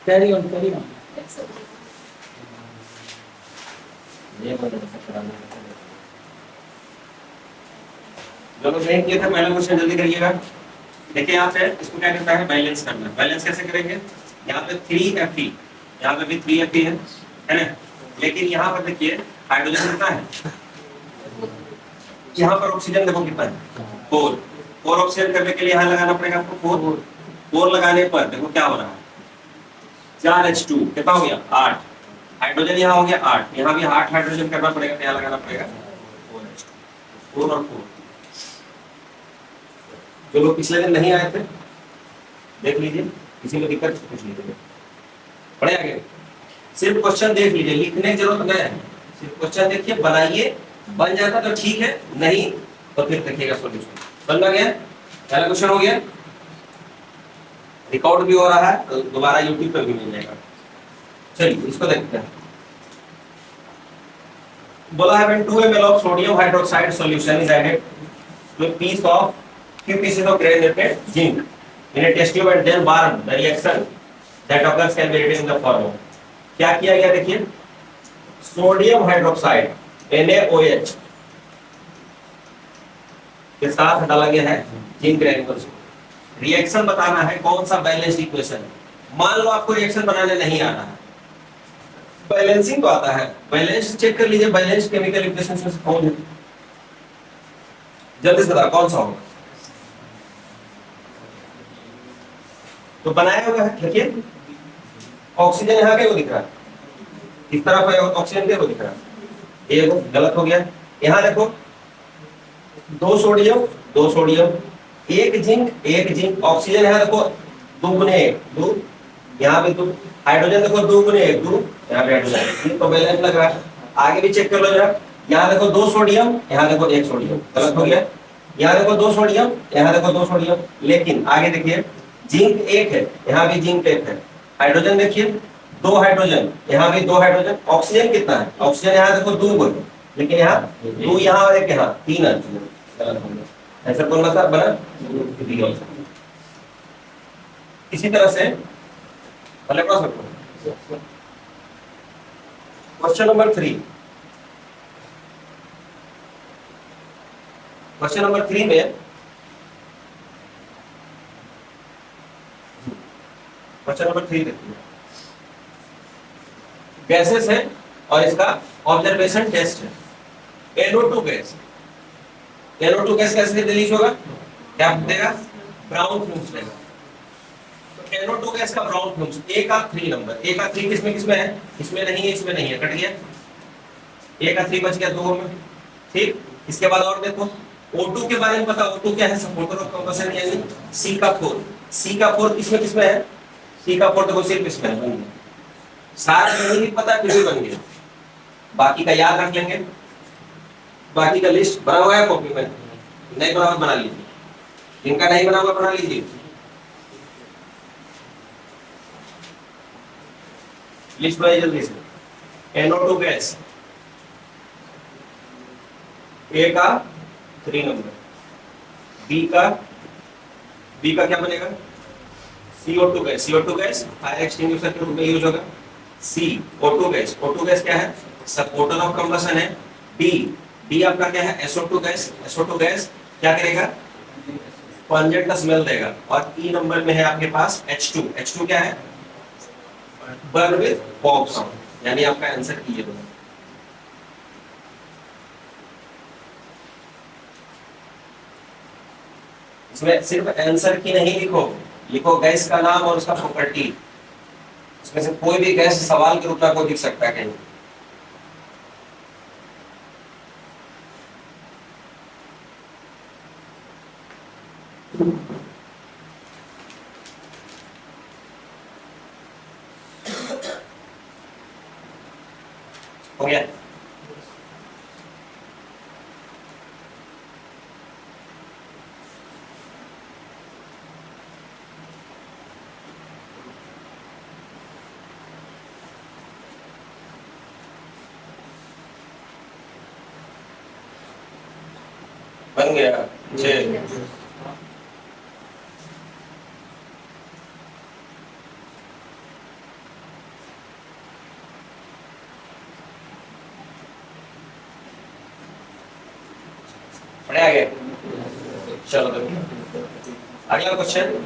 Carry on carry on. जो लोग नहीं किए थे पहला क्वेश्चन जल्दी करिएगा। देखिए यहाँ पे इसको क्या कहता है, बैलेंस करना। बैलेंस कैसे करेंगे, यहाँ पे 3Fe, यहाँ पे भी 3Fe है ना, लेकिन यहाँ पर देखिए हाइड्रोजन कितना है, यहाँ पर ऑक्सीजन देखो कितना है, 4। 4 ऑक्सीजन करने के लिए यहाँ लगाना पड़ेगा आपको 4। 4 लगाने पर देखो क्या हो रहा है, 4H2 कितना हो गया 8। हाइड्रोजन यहाँ हो गया 8, यहाँ भी 8 हाइड्रोजन करना पड़ेगा, तो यहाँ लगाना पड़ेगा 4H2, 4 और 4। जो लोग पिछले दिन नहीं आए थे देख लीजिए, किसी में दिक्कत पूछ लीजिए। पढ़े आगे, सिर्फ क्वेश्चन देख लीजिए, लिखने की जरूरत नहीं है, सिर्फ क्वेश्चन देखिए, बनाइए, बन जाता तो ठीक है, नहीं तो फिर देखिएगा सॉल्यूशन। बन गया, पहला क्वेश्चन हो गया, रिकॉर्ड भी हो रहा है तो दोबारा यूट्यूब पर भी मिल जाएगा। चलिए इसको देखते हैं। बोला है when 2 ml of sodium hydroxide solution is added to a piece of few pieces of granulated zinc in a test tube and then burn, the reaction that occurs can be written in the form of। क्या किया गया देखिए, sodium hydroxide NaOH के साथ डाला गया है zinc ग्रैन्युल्स। Reaction बताना है कौन सा बैलेंस्ड इक्वेशन। मान लो आपको रिएक्शन बनाने नहीं आ रहा है, बैलेंसिंग तो आता है, बैलेंस चेक कर लीजिए, बैलेंस केमिकल इक्वेशन में से कौन है, जल्दी से बता कौन सा होगा। तो बनाया हुआ है, देखिए ऑक्सीजन यहाँ के वो दिख रहा है, इस तरफ है ऑक्सीजन के वो दिख रहा है, ये गलत हो गया। यहाँ देखो 2 sodium 2 sodium, 1 zinc 1 zinc, oxygen यहाँ देखो 2 गुने 1 2, यहाँ भी 2, हाइड्रोजन देखो 2 गुने 1 2, यहाँ पे हाइड्रोजन तो बैलेंस लग रहा है। आगे भी चेक कर लो जरा, यहाँ देखो 2 सोडियम, यहाँ देखो 1 सोडियम, गलत हो गया। यहाँ देखो 2 सोडियम, यहाँ देखो 2 सोडियम, लेकिन आगे देखिए जिंक 1 है, यहाँ भी जिंक 1 है। हाइड्रोजन देखिए 2 हाइड्रोजन, यहाँ भी 2 हाइड्रोजन। ऑक्सीजन कितना है, ऑक्सीजन यहाँ देखो 2 गुने, लेकिन यहाँ 2 यहाँ और 1 यहाँ, 3 हाइड्रोजन, गलत हो गया। ऐसा कौन सा बना, इसी तरह से क्वेश्चन नंबर 3। क्वेश्चन नंबर 3 में क्वेश्चन नंबर 3 देखिए, गैसेस है और इसका ऑब्जर्वेशन टेस्ट है। NO2 गैस, NO2 गैस कैसे रिलीज होगा, क्या देगा, ब्राउन फ्यूम्स देगा। NO2 गैस का ब्राउन फ्यूम्स A का 3 नंबर, A का 3 किसमें किसमें है, इसमें नहीं है, इसमें नहीं है, कट गया। A का 3 बच गया 2 में, ठीक। इसके बाद और देखो O2 के बारे में पता, O2 क्या है, सपोर्टर ऑफ कंबशन, यानी C का 4, C का 4 किसमें किसमें है, C का 4 देखो सिर्फ इसमें है, सारा नहीं पता फिर भी बन गया। बाकी का याद रख लेंगे, बाकी का लिस्ट बना हुआ है कॉपी में, नहीं बना हुआ बना लीजिए, जिनका नहीं बना हुआ बना लीजिए। लिस्ट बनाइए जल्दी से। NO2 गैस A का 3 नंबर, B का क्या बनेगा, CO2 gas, CO2 gas fire extinguisher के रूप में यूज होगा। O2 गैस, O2 गैस क्या है, सपोर्टर ऑफ कंबशन है। D आपका क्या है, SO2 गैस, SO2 गैस क्या करेगा, पंजेंट का स्मेल देगा। और E नंबर में है आपके पास H2 क्या है, बर्न विद पॉप साउंड, यानी आपका आंसर ये होगा। इसमें सिर्फ आंसर की नहीं लिखो, लिखो गैस का नाम और उसका प्रॉपर्टी, इसमें से कोई भी गैस सवाल के रूप में आपको दिख सकता है कहीं। हो गया, बन गया 6। चलो देखो अगला क्वेश्चन।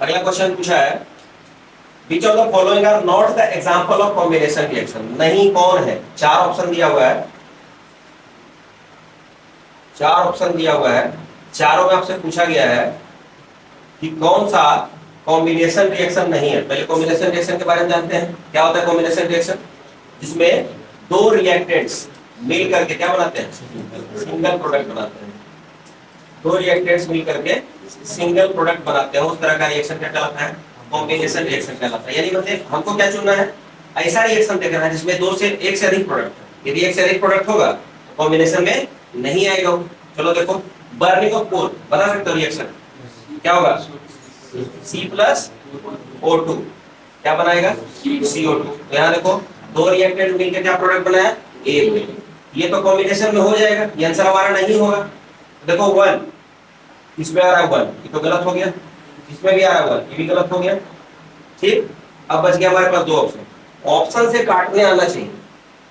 अगला क्वेश्चन पूछा है which of the following are not the example of combination reaction. नहीं कौन है? चार ऑप्शन दिया हुआ है, चार ऑप्शन दिया हुआ है, चारों में आपसे पूछा गया है कि कौन सा कॉम्बिनेशन रिएक्शन नहीं है। पहले कॉम्बिनेशन रिएक्शन के बारे में जानते हैं। क्या होता है कॉम्बिनेशन रिएक्शन? जिसमें दो रिएक्टेंट्स मिल करके क्या बनाते हैं? सिंगल प्रोडक्ट बनाते हैं। दो रिएक्टेंट्स मिल करके सिंगल प्रोडक्ट बनाते हैं, उस तरह का रिएक्शन क्या कहलाता है? कॉम्बिनेशन रिएक्शन कहलाता है। यानी मतलब हमको क्या चुनना है? ऐसा रिएक्शन देखना है जिसमें दो से एक से अधिक प्रोडक्ट है। यदि एक से अधिक प्रोडक्ट होगा तो कॉम्बिनेशन में नहीं आएगा। चलो देखो बर्निंग ऑफ कोल बता सकते हो रिएक्शन क्या होगा? C+O2 क्या बनाएगा? CO2। तो यहाँ देखो दो रिएक्टेंट मिलकर क्या प्रोडक्ट बनाया? एक। ये तो कॉम्बिनेशन में हो जाएगा, ये आंसर हमारा नहीं होगा। देखो 1 इसमें आ रहा है 1, ये तो गलत हो गया। इसमें भी आ रहा है 1, ये भी गलत हो गया। ठीक, अब बच गया हमारे पास दो ऑप्शन। ऑप्शन से काटने आना चाहिए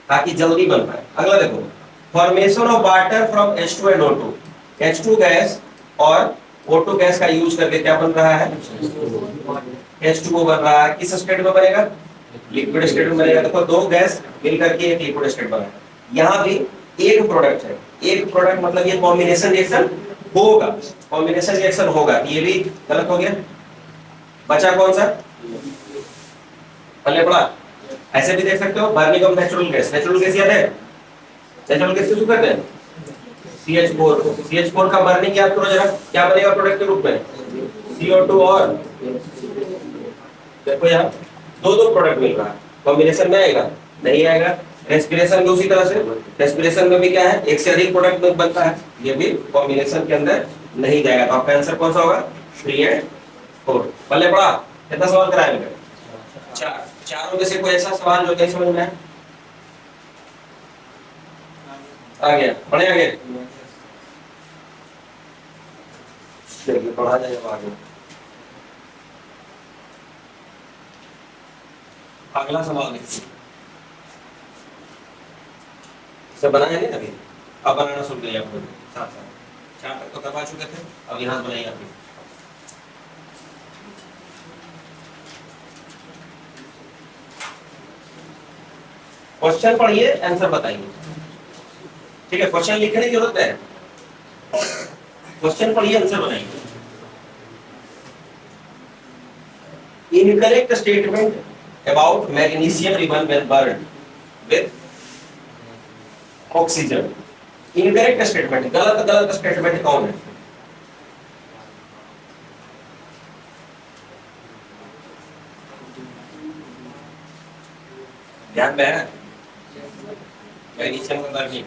ताकि जल्दी बन पाए। अगला देखो formation of water from H2 and O2। H2 gas और O2 गैस का यूज करके क्या बन रहा है? H2O बन रहा है। किस स्टेट में बनेगा? लिक्विड स्टेट में बनेगा। देखो दो गैस मिलकर के एक लिक्विड स्टेट बना है। यहाँ भी एक प्रोडक्ट है, एक प्रोडक्ट मतलब ये कॉम्बिनेशन रिएक्शन होगा, कॉम्बिनेशन रिएक्शन होगा। ये भी गलत हो गया। बचा कौन सा? पल्ले पड़ा। ऐसे भी देख सकते हो burning of natural gas. Natural gas याद है? नेचुरल गैस किसको कहते हैं? CH4। CH4 का बर्निंग याद करो जरा, क्या बनेगा प्रोडक्ट के रूप में? CO2 और देखो यार दो दो प्रोडक्ट मिल रहा है, कॉम्बिनेशन में आएगा? नहीं आएगा। रेस्पिरेशन भी उसी तरह से, रेस्पिरेशन में भी क्या है? एक से अधिक प्रोडक्ट में बनता है, ये भी कॉम्बिनेशन के अंदर नहीं जाएगा। तो आपका आंसर कौन सा होगा? 3 और 4। पहले पढ़ा कितना सवाल कराया मैंने? 4। चारों में से कोई ऐसा सवाल जो नहीं समझ में आया? आ गया? पढ़े आगे? चलिए पढ़ा जाए आगे। अगला सवाल देखिए, इसे बनाया नहीं अभी, अब बनाना शुरू करिए आप लोग साथ साथ। 4 तक तो करवा चुके थे, अब यहाँ बनाइए आप। क्वेश्चन पढ़िए, आंसर बताइए। ठीक है, क्वेश्चन लिखने की जरूरत है, क्वेश्चन पढ़िए, आंसर बनाइए। Incorrect statement about magnesium ribbon when burned with oxygen। Incorrect statement, गलत स्टेटमेंट कौन है? ध्यान में है? मैग्नीशियम का बर्निंग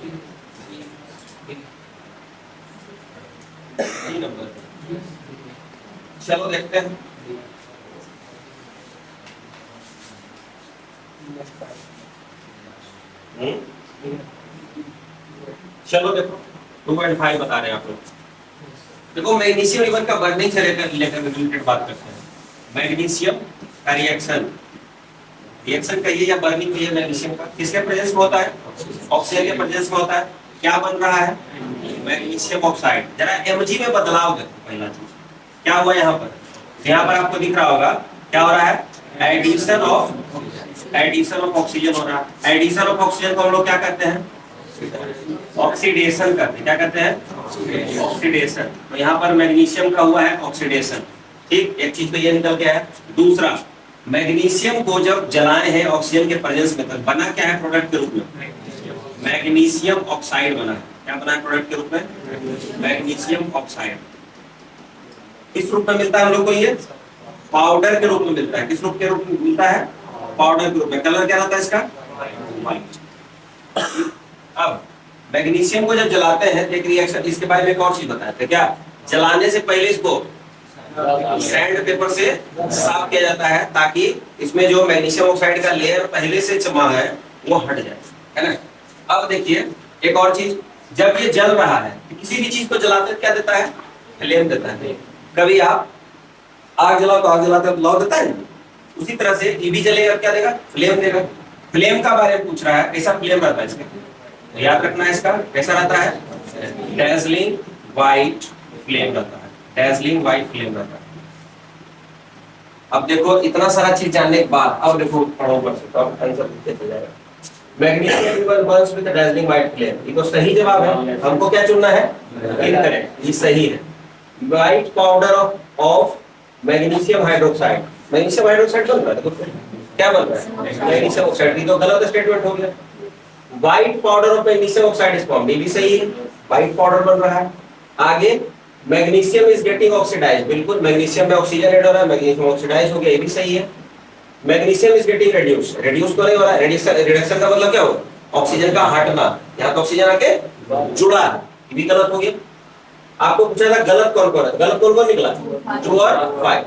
नंबर। चलो देखते हैं। चलो देखो 2.5 बता रहे हैं आप लोग। देखो मैग्नीशियम रिबन का बर्निंग से रिलेटेड बात करते हैं। मैग्नीशियम का रिएक्शन, रिएक्शन कहिए या बर्निंग कहिए, मैग्नीशियम का किसके प्रेजेंस में होता है? ऑक्सीजन के प्रेजेंस में होता है। क्या बन रहा है? Magnesium oxide. जरा Mg में बदलाव देखो। पहला चीज क्या हुआ यहाँ पर? यहाँ पर आपको दिख रहा होगा क्या हो रहा है? एडिशन ऑफ ऑक्सीजन हो रहा है। एडिशन ऑफ ऑक्सीजन को हम लोग क्या कहते हैं? ऑक्सीडेशन करते हैं। क्या कहते हैं? ऑक्सीडेशन। तो यहाँ पर मैग्नीशियम का हुआ है ऑक्सीडेशन। ठीक, एक चीज तो ये निकल गया है। दूसरा, मैग्नीशियम को जब जलाए हैं ऑक्सीजन के प्रेजेंस में, तो बना क्या है प्रोडक्ट के रूप में? मैग्नीशियम ऑक्साइड बना है। क्या बना है प्रोडक्ट के रूप में? Magnesium oxide. किस रूप में मिलता है हम लोग को? ये पाउडर के रूप में मिलता है। किस रूप के रूप में मिलता है? पाउडर के रूप में। कलर क्या होता है इसका? व्हाइट। अब मैग्नीशियम को जब जलाते हैं तो एक रिएक्शन, इसके बारे में एक और चीज बताए थे क्या? जलाने से पहले इसको सैंड पेपर से साफ किया जाता है ताकि इसमें जो मैग्नीशियम ऑक्साइड का लेयर पहले से जमा है वो हट जाए, है ना? अब देखिए एक और चीज, जब ये जल रहा है तो किसी भी चीज को जलाते क्या देता है? फ्लेम देता है। कभी आप आग जलाओ तो आग जलाते तो लौ देता है, उसी तरह से ये भी जलेगा, क्या देगा? फ्लेम देगा। फ्लेम का बारे में पूछ रहा है, कैसा फ्लेम रहता है इसका? याद रखना है इसका कैसा रहता है? डैजलिंग वाइट फ्लेम रहता है, डैजलिंग वाइट फ्लेम रहता है। अब देखो इतना सारा चीज जानने के बाद अब देखो पढ़ो पर से, तो अब आंसर लिखते जाएगा। Magnesium Burns with dazzling white flame, ये तो सही जवाब है। हमको क्या चुनना है? इनकरेक्ट, ये सही है। White powder of magnesium hydroxide, magnesium hydroxide बन रहा है, देखो क्या बन रहा है? Magnesium oxide. ये तो गलत स्टेटमेंट हो गया। White powder of magnesium oxide is formed, ये भी सही है, व्हाइट पाउडर बन रहा है। आगे मैग्नीशियम इज गेटिंग ऑक्सीडाइज्ड, बिल्कुल मैग्नीशियम में ऑक्सीजन ऐड हो रहा है, मैग्नीशियम ऑक्सीडाइज हो गया, ये भी सही है। Magnesium is getting reduce, reduce तो नहीं हो रहा है, रिडक्शन का मतलब क्या हो? ऑक्सीजन का हटना, यहाँ तो ऑक्सीजन आके जुड़ा है, ये भी गलत हो गया। आपको पूछा था गलत कौन कौन है, गलत कौन कौन निकला? ट्रू और फाइव।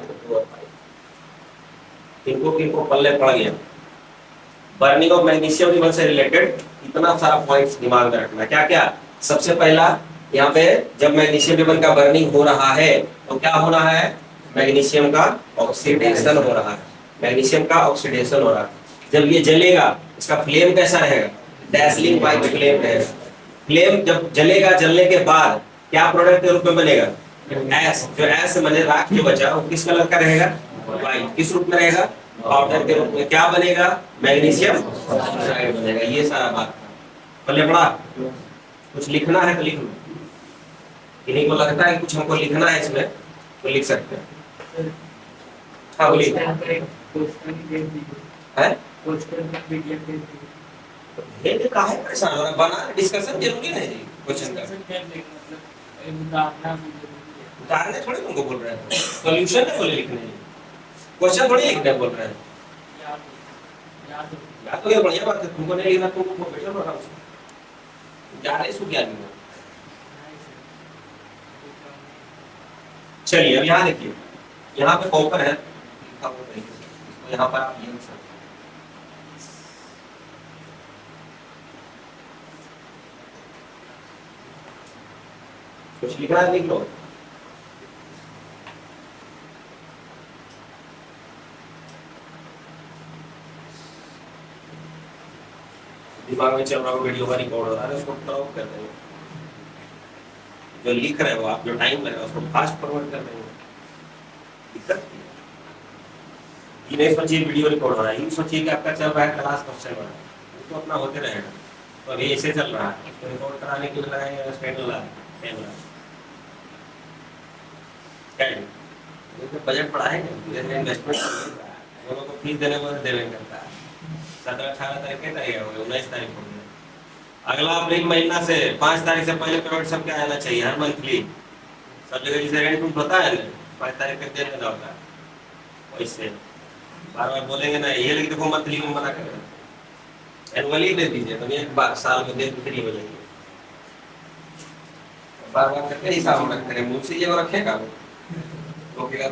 इनको पल्ले पड़ गया। बर्निंग ऑफ मैग्नीशियम रिमूवल से रिलेटेड इतना सारा पॉइंट्स दिमाग में रखना। क्या क्या? सबसे पहला यहाँ पे जब मैग्नीशियम रिबन का बर्निंग हो रहा है तो क्या हो रहा है? मैग्नीशियम का ऑक्सीडेशन हो रहा है, मैग्नीशियम का ऑक्सीडेशन हो रहा है। जब ये जलेगा इसका फ्लेम कैसा रहेगा? डैजलिंग वाइट फ्लेम रहेगा। फ्लेम जब जलेगा, जलने के बाद क्या प्रोडक्ट के रूप में बनेगा? एस। जो एस से बने राख जो बचा वो किस कलर का रहेगा? वाइट। किस रूप में रहेगा? पाउडर के रूप में। क्या बनेगा? मैग्नीशियम ऑक्साइड बनेगा। ये सारा बात पहले पढ़ा। कुछ लिखना है तो लिख लो, इन्हीं को लगता है कि कुछ हमको लिखना है इसमें तो लिख सकते हैं। हाँ बोलिए। है काहे परेशान हो रहा है? बना डिस्कशन जरूरी नहीं है क्वेश्चन का। उतारने थोड़ी तुमको बोल रहे हैं, सॉल्यूशन नहीं बोले लिखने, क्वेश्चन थोड़ी लिखने बोल रहे हैं। याद तो ये बढ़िया बात है, तुमको नहीं लिखना, तुमको बैठो ना आराम से, जा रहे सो क्या नहीं। चलिए अब यहाँ देखिए, यहाँ पे कॉपर है, तो यहाँ पर आप ये कुछ लिखना है लिख लो। दिमाग में चल रहा हो, वीडियो का रिकॉर्ड हो रहा है, उसको क्रॉप कर देंगे। जो लिख रहे हो आप, जो टाइम लग रहा है उसको फास्ट फॉरवर्ड कर देंगे। दिक्कत ये नहीं सोचिए वीडियो रिकॉर्ड हो रहा है, ये सोचिए कि आपका चल रहा है क्लास कब चल रहा है, तो अपना होते रहेगा। तो अभी ऐसे चल रहा है, इसको रिकॉर्ड कराने के लिए लगाएंगे कैमरा। तो बजट बढ़ाएंगे, इन्वेस्टमेंट वो लोग को फीस देने को देने करता है। 17-18 तारीख के तारीख हो गए, 19 तारीख हो गई। अगला अप्रैल महीना से 5 तारीख से पहले पेमेंट सबके आना चाहिए, हर मंथली। सब जगह जिसे रेंट होता है ना 5 तारीख के देने होता है, वैसे बार बार बोलेंगे ना ये, लेकिन देखो मंथली में मना करें, एनुअली दे दीजिए, तो एक बार साल में दे फ्री हो जाएगी। बार बार करके हिसाब रखते हैं, मुझसे ये रखेगा ओके का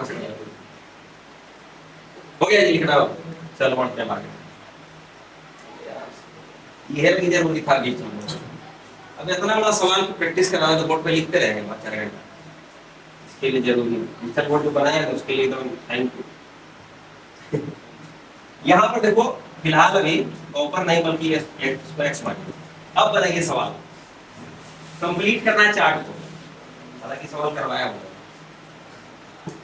हो गया जी लिखना। चलो बढ़ते हैं आगे। ये भी जरूरी था बीच में। अब इतना बड़ा सवाल को प्रैक्टिस कराना तो बोर्ड पे लिखते रहेंगे 4 घंटा, इसके लिए जरूरी है। डिजिटल बोर्ड जो बनाया है उसके लिए तो थैंक यू। यहाँ पर देखो फिलहाल अभी ऊपर नहीं बल्कि एक्स मार्क। अब बनाइए सवाल, कंप्लीट करना है चार्ट को। हालांकि सवाल करवाया हुआ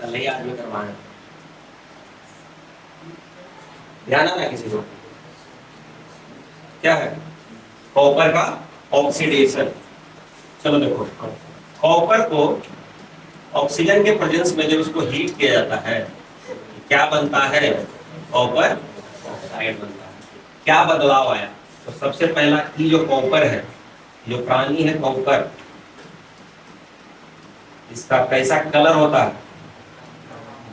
कल ही आज में करवाया, ध्यान आना किसी को। क्या है? कॉपर का ऑक्सीडेशन। चलो देखो, कॉपर को ऑक्सीजन के प्रेजेंस में जब इसको हीट किया जाता है क्या बनता है? कॉपर ऑक्साइड बनता है। क्या बदलाव आया? तो सबसे पहला कि जो कॉपर है, जो प्राणी है कॉपर, इसका कैसा कलर होता है?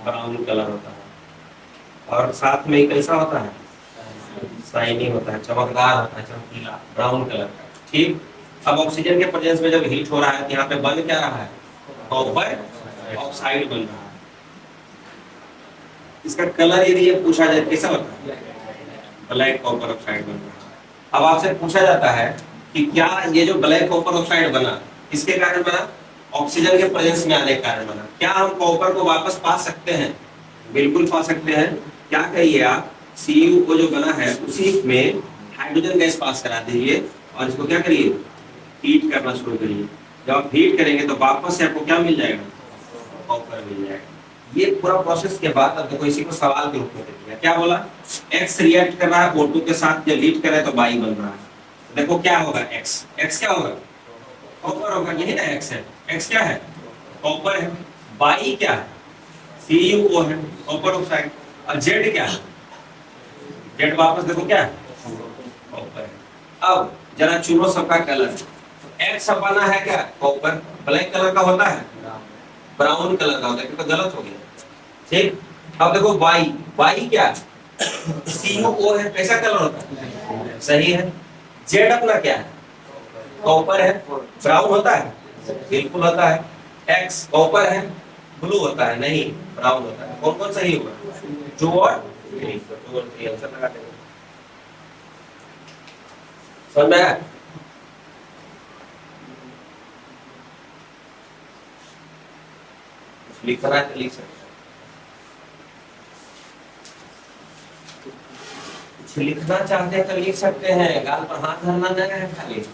ब्राउन कलर होता है। और साथ में कैसा होता है? शाइनिंग होता है, चमकदार होता है, चमकीला ब्राउन कलर का। ठीक। अब ऑक्सीजन के प्रेजेंस में जब हीट हो रहा है तो यहाँ पे बन क्या रहा है? कॉपर ऑक्साइड बन रहा है। इसका कलर यदि ये पूछा जाए कैसा होता है? ब्लैक कॉपर ऑक्साइड बन रहा है। अब आपसे पूछा जाता है कि क्या ये जो ब्लैक कॉपर ऑक्साइड बना किसके कारण बना? ऑक्सीजन के प्रेजेंस में आने के कारण बना। क्या हम कॉपर को वापस पा सकते हैं? बिल्कुल पा सकते हैं। क्या कहिए आप? Cu जो बना है उसी में हाइड्रोजन गैस पास करा दीजिए और इसको क्या करिए? हीट करना शुरू करिए। जब आप हीट करेंगे तो वापस से आपको क्या मिल जाएगा, कॉपर मिल जाएगा। ये पूरा प्रोसेस के बाद अब देखो इसी को सवाल के रूप में दे दिया, क्या बोला, एक्स रिएक्ट कर रहा है O2 के साथ, जब हीट करे तो बाई बन रहा है। तो देखो क्या होगा, एक्स एक्स क्या होगा, कॉपर होगा, यही ना एक्स है, एक्स क्या है, कॉपर है, बाई क्या है, CuO है, कॉपर ऑक्साइड, और जेड क्या है, जेड वापस देखो क्या है, कॉपर है। अब जरा चुनो सबका कलर, एक्स बना है क्या, कॉपर, ब्लैक कलर का होता है, ब्राउन कलर का होता है, तो गलत हो गया, ठीक। अब देखो वाई, वाई क्या है, CuO है, कैसा कलर होता है, सही है। जेड अपना क्या है, कॉपर है, ब्राउन होता है, बिल्कुल होता है। एक्स कॉपर है, ब्लू होता है, नहीं ब्राउन होता है। कौन कौन सही होगा, 2 और 3, 2 और 3 आंसर लगा देंगे। समझ में आया? लिखना है तो लिख सकते हैं, कुछ लिखना चाहते हैं तो लिख सकते हैं, गाल पर हाथ धरना नहीं है खाली।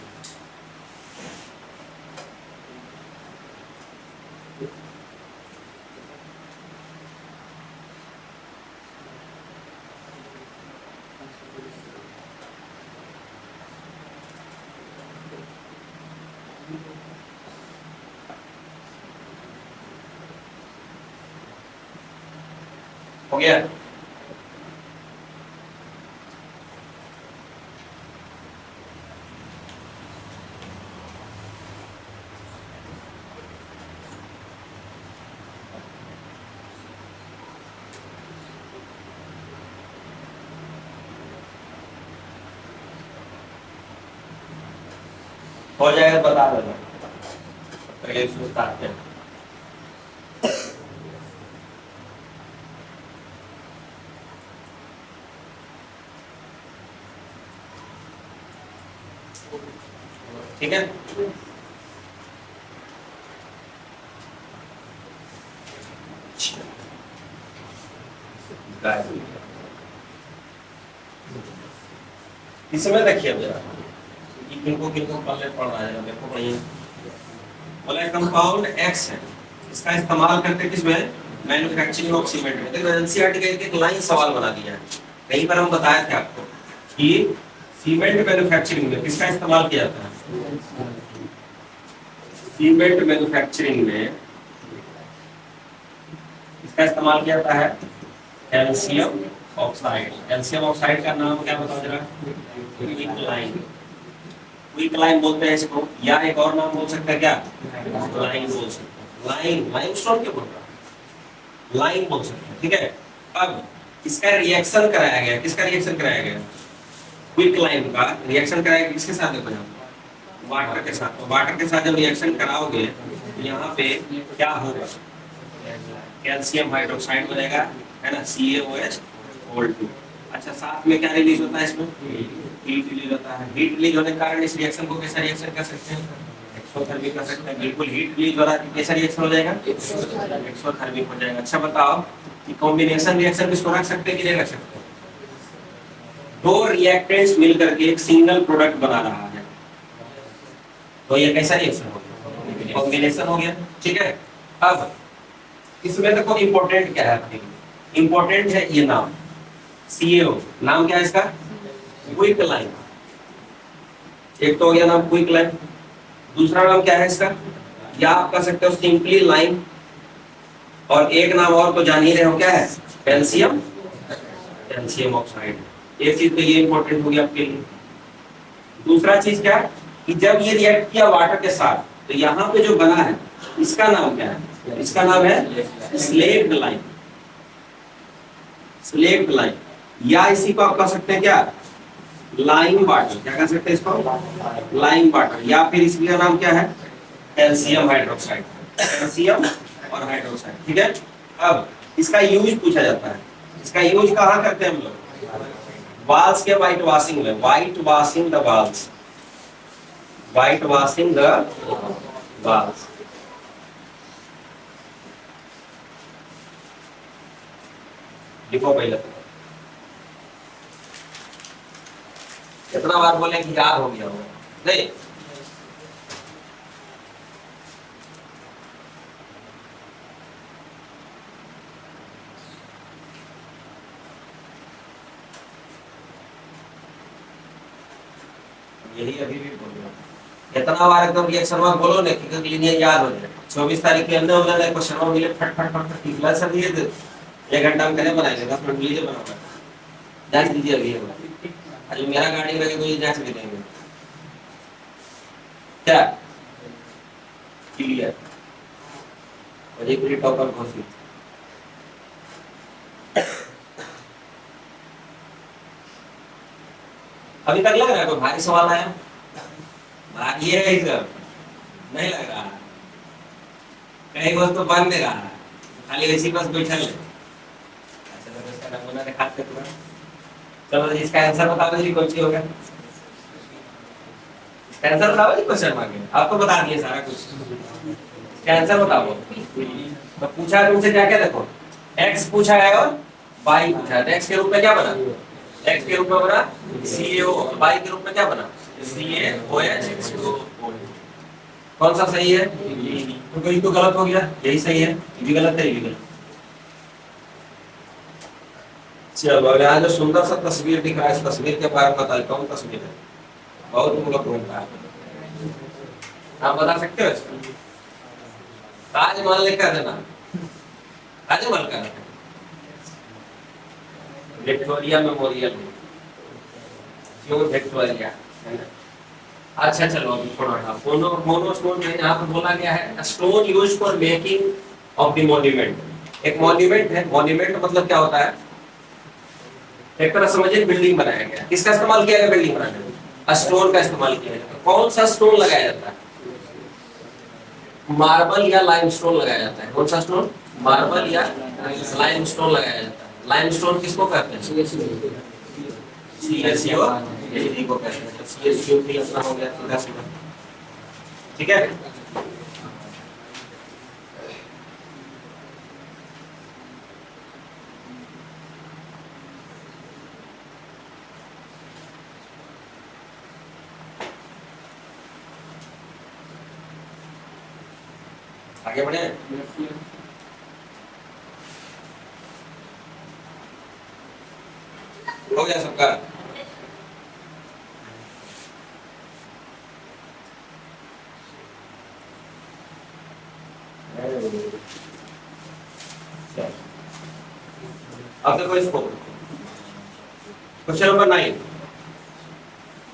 हो गया, हो जाएगा बता देना, तो ये सोचते हैं। ठीक है, इसमें देखिए जरा, किनको किनको पढ़ रहा है, देखो बढ़िया, बोला कंपाउंड एक्स है, इसका इस्तेमाल करते किसमें, मैन्युफैक्चरिंग ऑफ सीमेंट में। देखो एनसीईआरटी का एक लाइन सवाल बना दिया है, कहीं पर हम बताया थे आपको कि सीमेंट मैन्युफैक्चरिंग में किसका इस्तेमाल किया जाता है, सीमेंट मैन्युफैक्चरिंग में इसका इस्तेमाल किया जाता है कैल्शियम ऑक्साइड। कैल्शियम ऑक्साइड का नाम क्या बताओ जरा, क्विकलाइन। क्विकलाइन बोलते हैं इसको, या एक और नाम बोल सकते हैं क्या, लाइन बोल सकते हैं, लाइन, लाइमस्टोन क्यों बोल रहा है, लाइन बोल सकते हैं, ठीक है। अब इसका रिएक्शन कराया गया, किसका रिएक्शन कराया गया, क्विकलाइन का रिएक्शन कराया गया किसके साथ, देखो यहाँ वाटर के साथ। तो वाटर के साथ जब रिएक्शन कराओगे यहाँ पे क्या होगा, कैल्शियम हाइड्रोक्साइड बनेगा, है ना, CaOH(O2). अच्छा साथ में क्या रिलीज होता है इसमें, हीट रिलीज होता है। हीट रिलीज होने के कारण इस रिएक्शन को कैसा रिएक्शन कर सकते हैं, एक्सोथर्मिक कर सकते हैं। बिल्कुल हीट रिलीज हो रहा है, कैसा रिएक्शन हो जाएगा, एक्सोथर्मिक हो जाएगा। अच्छा बताओ कि कॉम्बिनेशन रिएक्शन किसको रख सकते हैं कि नहीं रख सकते, दो रिएक्टेंट्स मिलकर के एक सिंगल प्रोडक्ट बना रहा है, तो ये कैसा रिएक्शन हो गया, कॉम्बिनेशन हो गया, ठीक है। अब इसमें देखो इंपॉर्टेंट क्या है, इंपॉर्टेंट है ये नाम, CaO, नाम क्या है इसका, क्विकलाइन। एक तो हो गया नाम क्विकलाइन, दूसरा नाम क्या है इसका, या आप कह सकते हो सिंपली लाइन, और एक नाम और तो जान ही रहे हो क्या है, कैल्शियम, कैल्शियम ऑक्साइड। एक चीज तो ये इंपॉर्टेंट हो गया आपके लिए। दूसरा चीज क्या है कि जब ये रिएक्ट किया वाटर के साथ, तो यहाँ पे जो बना है इसका नाम क्या है, इसका नाम है स्लेक्ड लाइन, स्लेक्ड लाइन, या इसी को आप कह सकते हैं क्या, लाइम वाटर। क्या कह सकते हैं इसको, लाइम वाटर, या फिर इसका नाम क्या है, कैल्शियम हाइड्रोक्साइड, कैल्शियम और हाइड्रोक्साइड, ठीक है। अब इसका यूज पूछा जाता है, इसका यूज कहाँ करते हैं हम लोग, वाल्स के व्हाइट वॉशिंग में, white washing the walls, white washing the walls. लिखो पहले, कितना बार बोले कि याद हो गया होगा, नहीं यही अभी भी बोल रहा हूँ। इतना बार एकदम रिएक्शन में बोलो ना कि क्लियर याद हो जाए। 24 तारीख के अंदर हो जाए क्वेश्चन में मिले फट फट फट फट निकला सर ये 1 घंटा में करे बनाएंगे 10 मिनट लीजिए बनाओ जांच दीजिए अभी ये बात। आज मेरा गाड़ी लगे तो ये जांच भी देंगे क्या क्लियर और एक मिनट टॉपर घोषित। अभी तक लग रहा है कोई भारी सवाल आया भारी है इधर नहीं लग रहा कहीं बस तो बन नहीं रहा खाली वैसी बस बैठा ले। अच्छा तो इसका नमूना दिखाते पूरा। चलो इसका आंसर बता दो जी कौन सी होगा इसका आंसर बताओ जी क्वेश्चन मार्क में आपको बता दिए सारा कुछ इसका आंसर बताओ। तो पूछा तुमसे क्या क्या देखो x पूछा है और y पूछा है तो x के रूप में क्या बना x के रूप में बना CaO y के रूप में क्या बना CaOH कौन सा सही है तो कोई तो गलत हो गया यही सही है ये भी गलत है ये भी गलत। चलो अब यहाँ जो सुंदर सा तस्वीर दिख रहा है इस तस्वीर के बारे में बताइए कौन तस्वीर है बहुत तुम लोग घूमता है आप बता सकते हो इसको ताजमहल लिखा देना ताजमहल का विक्टोरिया मेमोरियल क्यों विक्टोरिया अच्छा चलो अभी थोड़ा मोनोस्टोन में यहाँ पर बोला गया है stone use for making of the monument. एक मॉन्यूमेंट है मॉन्यूमेंट मतलब क्या होता है एक तरह समझिए बिल्डिंग बनाया गया किसका इस्तेमाल किया गया बिल्डिंग बनाने में स्टोन का इस्तेमाल किया जाता है। कौन सा स्टोन लगाया जाता है मार्बल या लाइमस्टोन लगाया जाता है कौन सा स्टोन मार्बल या लाइमस्टोन लगाया जाता है। लाइमस्टोन किसको कहते हैं CSO यही को कहते हैं CSO भी अपना हो गया सीधा सीधा ठीक है। आगे बढ़े हो गया सबका अब देखो इसको question number 9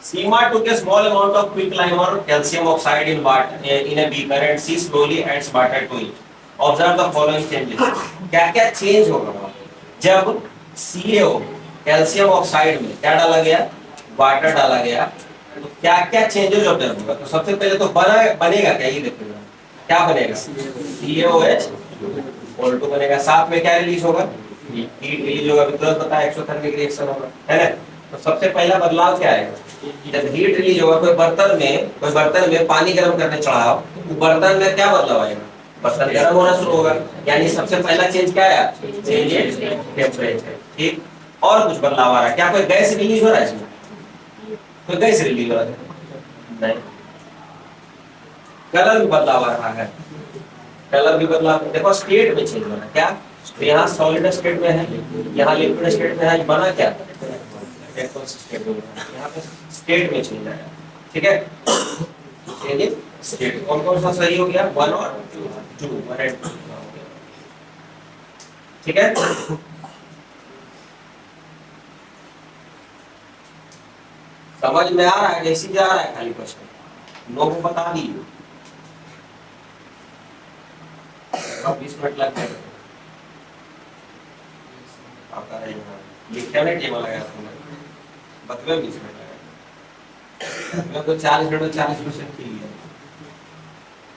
Seema took a small amount of quicklime or calcium oxide in a beaker and she slowly adds water to it. Observe the following changes. क्या क्या चेंज होगा जब CaO कैल्शियम ऑक्साइड में क्या डाला गया वाटर डाला गया तो क्या क्या चेंजेस ऑब्जर्व होगा। तो सबसे पहले तो बनेगा क्या ये देखिएगा क्या बनेगा CaOH O2 बनेगा साथ में क्या रिलीज होगा हीट रिलीज होगा तुरंत पता है एक्सोथर्मिक रिएक्शन होगा है ना। तो सबसे पहला बदलाव क्या है जब हीट रिलीज होगा कोई बर्तन में पानी गर्म करने चढ़ाओ तो बर्तन में क्या बदलाव आएगा बर्तन गर्म होना शुरू होगा यानी सबसे पहला चेंज क्या है चेंज इन टेंपरेचर ठीक। और कुछ बदलाव आ रहा है क्या कोई गैस रिलीज हो रहा है इसमें कोई गैस रिलीज हो रहा है नहीं। कलर भी बदलाव आ रहा है कलर भी बदलाव देखो स्टेट में चेंज हो रहा है क्या तो यहाँ सॉलिड स्टेट में है यहाँ लिक्विड स्टेट में है बना क्या स्टेट में यहाँ पे स्टेट में चेंज आया ठीक है। चेंज स्टेट कौन कौन सा सही हो गया 1 और 2 ठीक है। समझ में आ रहा है जैसी जा रहा है खाली क्वेश्चन नो को बता दीजिए 20 मिनट लग गए आपका लिखने में टेबल लगाया तुमने बतवे 20 मिनट लगा मैं तो 40 मिनट में 40% की लिया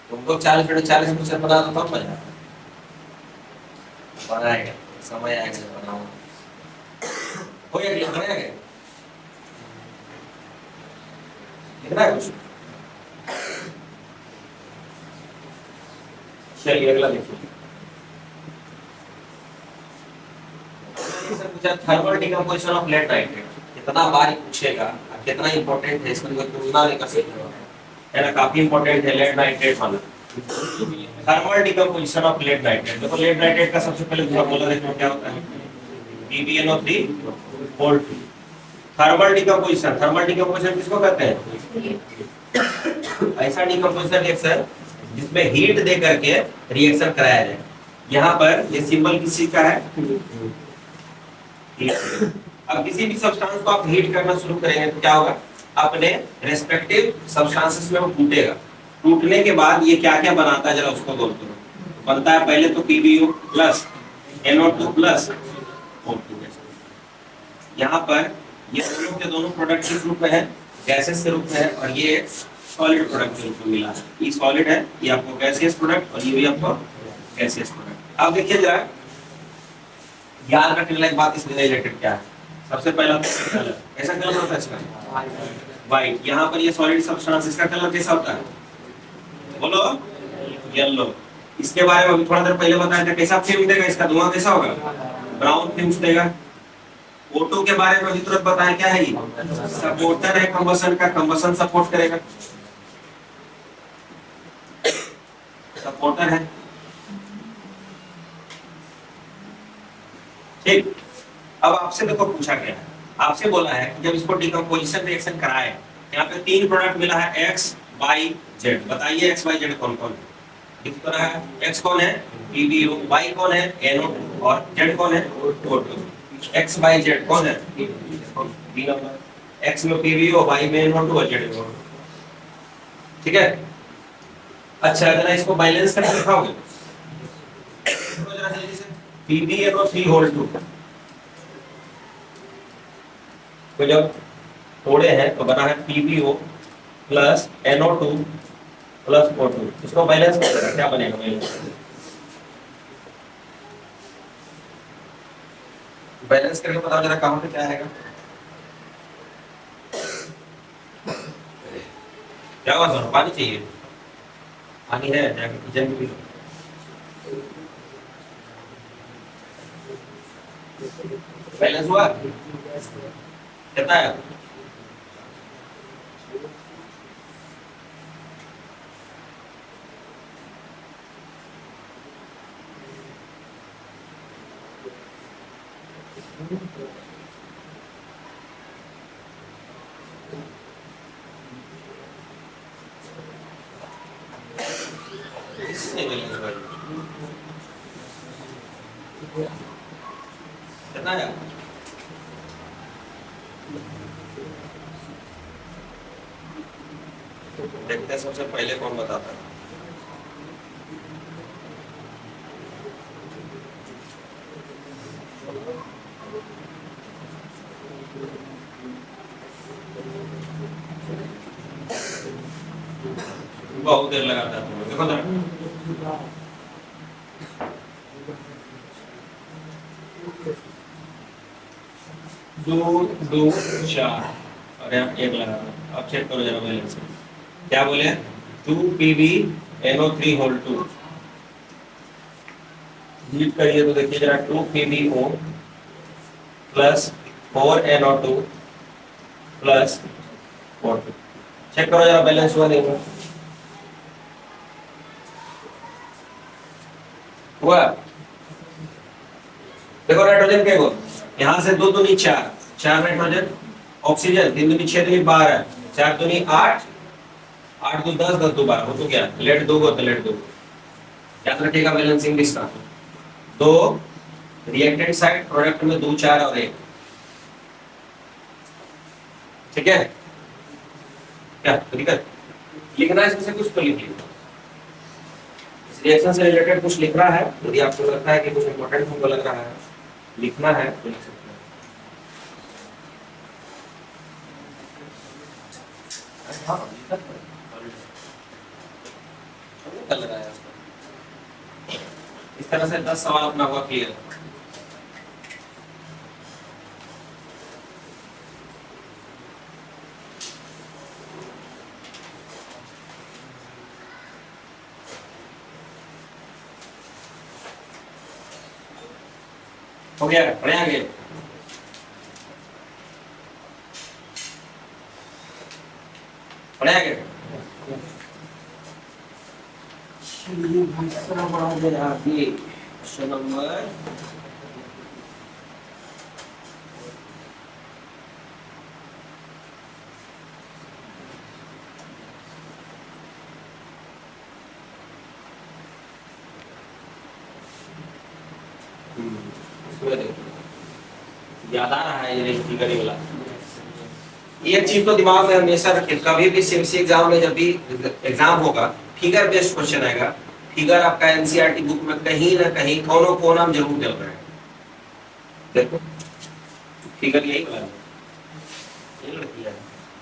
तुमको 40 मिनट 40% बना दो तब मजा बनाएगा समय आएगा बनाओ हो गया लिखना है लिखना है कुछ चलिए अगला देखिए thermal decomposition of lead nitrate कितना बार पूछेगा कितना इंपॉर्टेंट है इसकी कोई तुलना नहीं कर सकते है ना काफी इंपॉर्टेंट है लेड नाइट्रेट वाला thermal decomposition of lead nitrate. देखो लेड नाइट्रेट का सबसे पहले फॉर्मूला देखो क्या होता है PbNO3 थर्मल डिकम्पोजिशन किसको कहते हैं ऐसा डिकम्पोजिशन रिएक्शन जिसमें हीट दे करके रिएक्शन कराया जाए। यहाँ पर ये सिंबल किसी का है, अब किसी भी सब्सटेंस को आप हीट करना शुरू करेंगे तो क्या होगा, अपने रेस्पेक्टिव सब्सटेंसेस में वो टूटेगा। टूटने के बाद ये क्या क्या बनाता है जरा उसको बोलते हैं। बनता है पहले तो PbO plus NO2 plus O2। यहाँ पर ये दोनों के दोनों प्रोडक्ट किस रूप में है, गैसेस के रूप में है, और ये सॉलिड प्रोडक्ट के रूप में मिला है। ये सॉलिड है, ये आपको गैसियस प्रोडक्ट, और ये भी आपको गैसियस प्रोडक्ट। अब देखिए जरा याद रखने लायक बात इसमें रिलेटेड क्या है। सबसे पहला कलर, कैसा कलर होता है इसका, व्हाइट। यहाँ पर ये सॉलिड सब्सटेंस, इसका कलर कैसा होता है, बोलो, येलो। इसके बारे में अभी थोड़ा देर पहले बताया था, कैसा फिल्म देगा, इसका धुआं कैसा होगा, ब्राउन फिल्म्स देगा। O2 के बारे में अभी तुरंत बताया, क्या है ये, सपोर्टर है कंबसन का, कंबसन सपोर्ट करेगा, सपोर्टर है। ठीक, अब आपसे देखो पूछा गया है, आपसे बोला है कि जब इसको डिकम्पोजिशन रिएक्शन कराए, यहाँ पे 3 प्रोडक्ट मिला है X, Y, Z। बताइए X, Y, Z कौन कौन है, दिख तो रहा है। X कौन है, PbO, Y कौन है, NO2, और Z कौन है, O2। X, Y, Z कौन है, B नंबर। X में PbO, Y में NO2 और Z में O2। ठीक है। अच्छा, अगर इसको बैलेंस करके दिखाओगे तो जरा जल्दी से, PbNO3 होल 2 तो जब तोड़े हैं तो बना है PbO plus NO2 plus O2। इसको बैलेंस करेगा, क्या बनेगा बैलेंस, बैलेंस करके बताओ जरा कहां पे क्या आएगा, क्या हुआ सर, पानी चाहिए, पानी है जाकर किचन में पी लो। बैलेंस हुआ कितना है, इससे बैलेंस हुआ कितना है, देखते हैं सबसे पहले कौन बताता है। बहुत देर लगाता है, देखो जरा, दो दो चार, अरे आप एक लगा दो। अब चेक करो जरा बैलेंस, क्या बोले, 2PbNO3 होल 2। हीट करिए तो देखिए जरा, 2PbO plus 4NO2 plus 4। Check करो जरा बैलेंस हुआ नहीं हुआ। देखो नाइट्रोजन के को यहाँ से 2 दूनी 4, 4 नाइट्रोजन, ऑक्सीजन 3 दूनी 6 दूनी 12, 4 दूनी 8, 8 दो 10, 10 दो 12, हो तो क्या, लेट 2 होता, लेट 2। याद रखिएगा बैलेंसिंग इसका, 2 रिएक्टेंट साइड, प्रोडक्ट में 2 4 और 1। ठीक है, क्या दिक्कत, लिखना है इसमें से कुछ तो लिख लीजिए। इस रिएक्शन से रिलेटेड कुछ लिख रहा है, यदि आपको लगता है कि कुछ इंपॉर्टेंट हमको लग रहा है लिखना है तो लिख सकते हैं। हाँ, कल लगाया इस तरह से 10 सवाल अपना हुआ क्लियर। हो गया, पढ़े आगे, पढ़े आगे। बढ़ा दे रहा आगे, क्वेश्चन नंबर इसमें देखो याद आ रहा है ये फिगर वाला। एक चीज तो दिमाग में हमेशा रखें, कभी भी सीएमसी एग्जाम में जब भी एग्जाम होगा फिगर बेस्ड क्वेश्चन आएगा। फिगर आपका एनसीईआरटी बुक में कहीं ना कहीं कोनों कोना में जरूर चल रहा है। देखो फिगर यही वाला है, ये लड़की है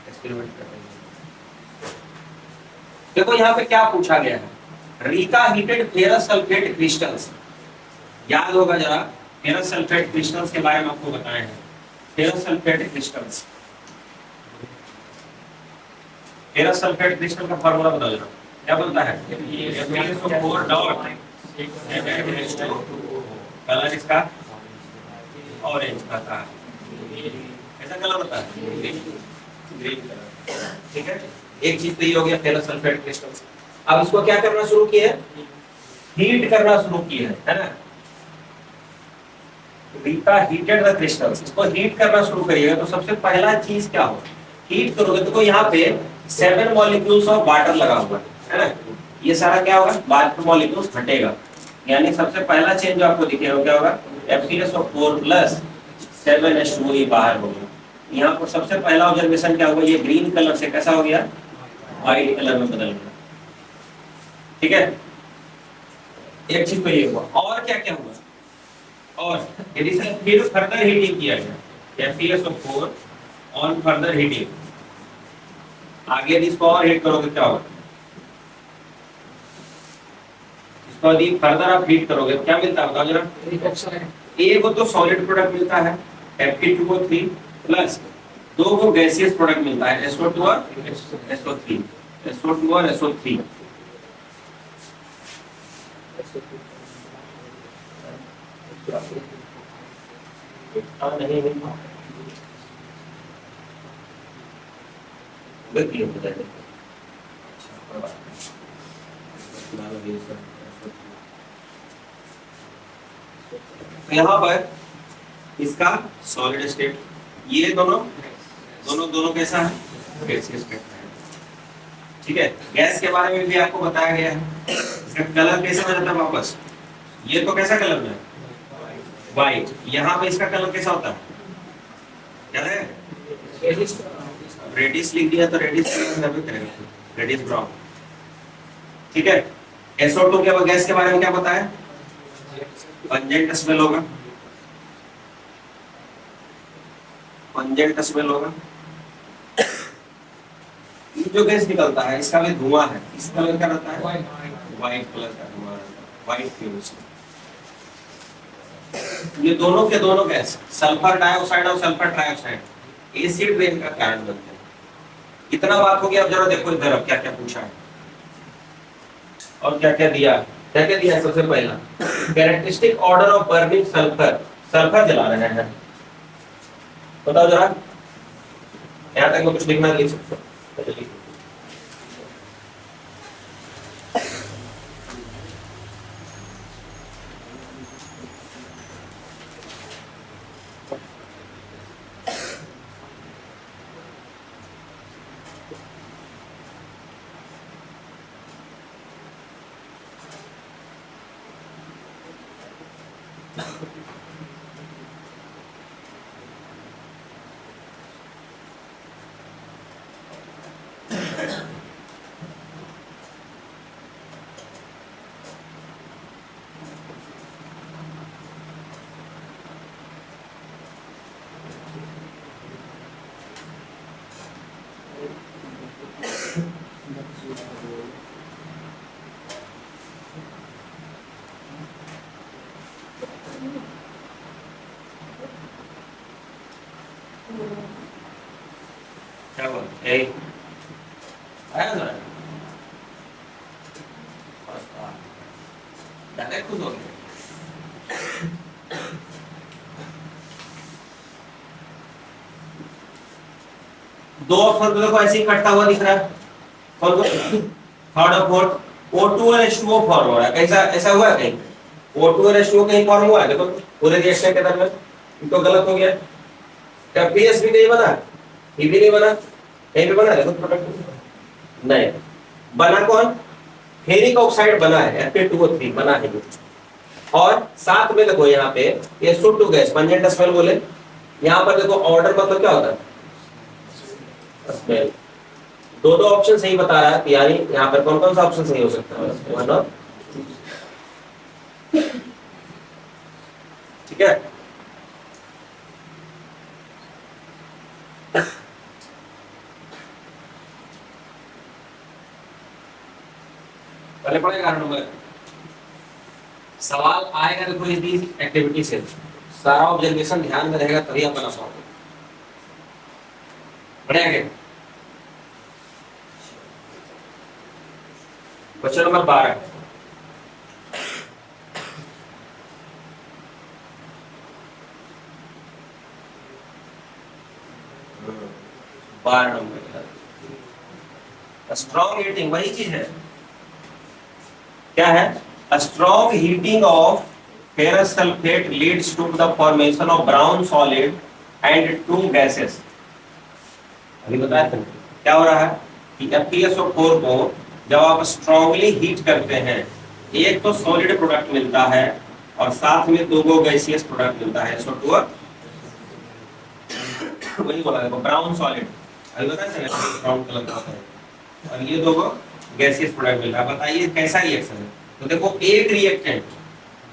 एक्सपेरिमेंट कर रही है। देखो यहाँ पे क्या पूछा गया है, Rica heated ferrous sulphate crystals. याद होगा जरा, फेरस सल्फेट क्रिस्टल्स के बारे में आपको बताए हैं। Ferrous sulphate crystals, ferrous sulphate crystal का फार्मूला बता देना, क्या बनता है? FeSO4 डॉट कलर इसका ऑरेंज का था, ऐसा कलर होता है ग्रीन कलर। ठीक है, एक चीज तो ये हो गया फेरस सल्फेट क्रिस्टल्स। अब इसको क्या करना शुरू किए? हीट करना शुरू किए है ना। रीता हीटेड द क्रिस्टल्स, इसको हीट करना शुरू करिएगा तो सबसे पहला चीज क्या होगा, हीट करोगे तो यहाँ पे 7 मॉलिक्यूल्स ऑफ वाटर लगा हुआ है ना, ये सारा क्या होगा, वाटर मॉलिक्यूल्स हटेगा। यानी सबसे पहला चेंज जो आपको दिखेगा क्या होगा, FeSO4 प्लस 7H2O बाहर हो गया। यहाँ पर सबसे पहला ऑब्जर्वेशन क्या हुआ, ये ग्रीन कलर से कैसा हो गया, व्हाइट कलर में बदल गया। ठीक है, एक चीज तो ये हुआ। और क्या क्या हुआ, और यदि से फिर फर्दर हीटिंग किया गया FeSO4 ऑन फर्दर हीटिंग, आगे यदि इसको और हीट करोगे क्या होगा, इसको यदि फर्दर आप हीट करोगे क्या मिलता है बताओ जरा। एक तो सॉलिड प्रोडक्ट मिलता है Fe2O3 प्लस 2 को गैसियस प्रोडक्ट मिलता है SO2 और SO3, SO2 और SO3। नहीं तो यहाँ पर इसका सॉलिड स्टेट, ये दोनों दोनों दोनों कैसा है, गैसियस स्टेट है। ठीक है, गैस के बारे में भी आपको बताया गया है, इसका कलर कैसा हो जाता है वापस, ये तो कैसा कलर में व्हाइट, यहाँ पे इसका कलर कैसा होता है, क्या है, रेडिश लिख दिया तो रेडिश रेडिश ब्राउन। ठीक है, SO2 के गैस के बारे में क्या बताया, पंजेंट स्मेल होगा, पंजेंट स्मेल होगा। ये जो गैस निकलता है इसका भी धुआं है, इस कलर का रहता है व्हाइट कलर का धुआं, व्हाइट फ्यूम्स। ये दोनों के दोनों गैस सल्फर डाइऑक्साइड और सल्फर ट्राइऑक्साइड एसिड रेन का कारण बनते हैं। इतना बात हो गया, अब जरा देखो इधर क्या क्या पूछा है और क्या क्या दिया। क्या क्या दिया है, सबसे पहला characteristic order of burning sulphur, sulphur जला रहे हैं, बताओ जरा, यहाँ तक में कुछ लिखना लिख सकते हो। क्या बोल आया जरा ज्यादा खुश हो गए। दो ऑप्शन तो देखो ऐसे ही कटता हुआ दिख रहा है, कौन सा थर्ड और फोर्थ, O2 और H2O फॉर्म हो रहा है, कैसा ऐसा हुआ है कहीं, O2 और H2O कहीं फॉर्म हुआ है, देखो पूरे रिएक्शन के दरमियान तो गलत हो गया। क्या PS भी नहीं बना, ये भी नहीं बना, कहीं भी बना देखो प्रोडक्ट नहीं बना, कौन फेरिक ऑक्साइड बना है Fe2O3 बना है। और साथ में देखो यहाँ पे SO2 गैस, पंजेंट स्मेल बोले। यहाँ पर देखो ऑर्डर मतलब क्या होता है, स्मेल। दो दो ऑप्शन सही बता रहा है, यानी यहाँ पर कौन कौन सा ऑप्शन सही हो सकता है, वन और, ठीक है। पहले पढ़ेगा नंबर, सवाल आएगा देखो इस एक्टिविटी से, सारा ऑब्जर्वेशन ध्यान में रहेगा तभी आप बना पाओगे। बढ़िया। Question number 12, number strong heating, वही चीज है, क्या है, a strong heating of ferrous sulfate leads to the formation of brown solid and two gases। अभी बताया था क्या हो रहा है कि FeSO4 को जब आप स्ट्रांगली हीट करते हैं, एक तो सॉलिड प्रोडक्ट मिलता है और साथ में दो गो गैसियस प्रोडक्ट मिलता है, SO2 वही बोला देखो ब्राउन सॉलिड, अभी बताया था ब्राउन कलर का है, और ये दो गो गैसियस प्रोडक्ट मिल रहा है। बताइए कैसा रिएक्शन है। तो देखो एक रिएक्टेंट